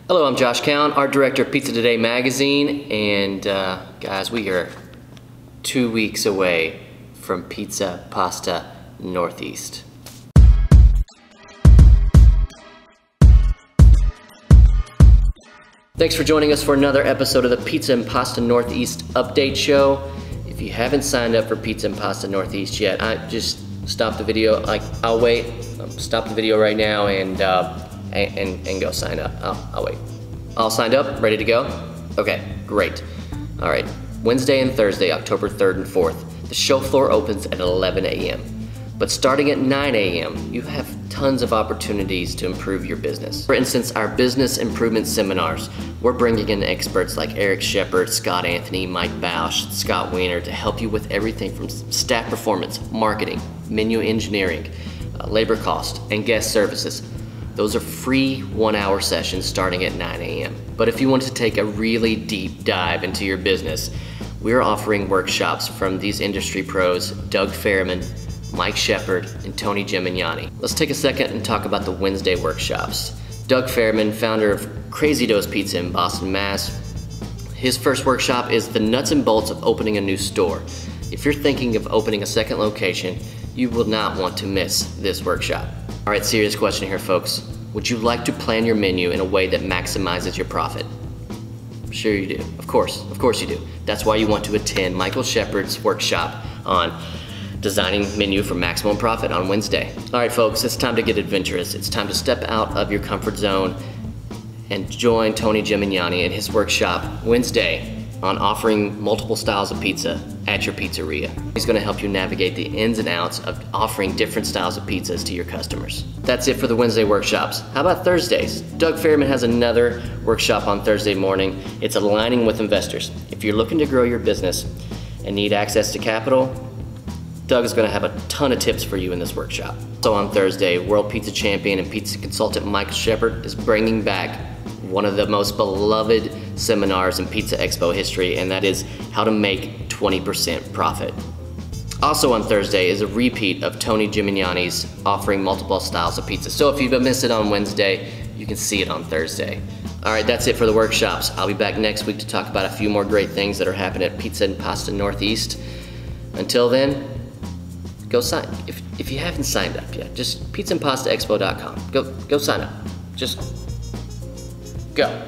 Hello, I'm Josh Keown, art director of Pizza Today magazine, and guys, we are 2 weeks away from Pizza Pasta Northeast. Thanks for joining us for another episode of the Pizza and Pasta Northeast Update Show. If you haven't signed up for Pizza and Pasta Northeast yet, I just stop the video. I'll wait. Stop the video right now and go sign up. I'll wait. All signed up, ready to go? Okay, great. All right, Wednesday and Thursday, October 3rd and 4th. The show floor opens at 11 a.m. But starting at 9 a.m., you have tons of opportunities to improve your business. For instance, our business improvement seminars, we're bringing in experts like Eric Shepard, Scott Anthony, Mike Bausch, Scott Weiner to help you with everything from staff performance, marketing, menu engineering, labor cost, and guest services. Those are free 1-hour sessions starting at 9 a.m. But if you want to take a really deep dive into your business, we're offering workshops from these industry pros, Doug Fairman, Mike Shepard, and Tony Gimignani. Let's take a second and talk about the Wednesday workshops. Doug Fairman, founder of Crazy Dough's Pizza in Boston, Mass. His first workshop is the nuts and bolts of opening a new store. If you're thinking of opening a second location, you will not want to miss this workshop. All right, serious question here, folks. Would you like to plan your menu in a way that maximizes your profit? Sure you do. Of course you do. That's why you want to attend Michael Shepard's workshop on designing menu for maximum profit on Wednesday. All right, folks, it's time to get adventurous. It's time to step out of your comfort zone and join Tony Gimignani at his workshop Wednesday on offering multiple styles of pizza at your pizzeria. He's gonna help you navigate the ins and outs of offering different styles of pizzas to your customers. That's it for the Wednesday workshops. How about Thursdays? Doug Fairman has another workshop on Thursday morning. It's aligning with investors. If you're looking to grow your business and need access to capital, Doug is gonna have a ton of tips for you in this workshop. So on Thursday, world pizza champion and pizza consultant Michael Shepard is bringing back one of the most beloved seminars in Pizza Expo history, and that is how to make 20% profit. Also on Thursday is a repeat of Tony Gimignani's offering multiple styles of pizza. So if you've missed it on Wednesday, you can see it on Thursday. All right, that's it for the workshops. I'll be back next week to talk about a few more great things that are happening at Pizza and Pasta Northeast. Until then, go sign. If you haven't signed up yet, just pizzaandpastaexpo.com. Go sign up. Just go.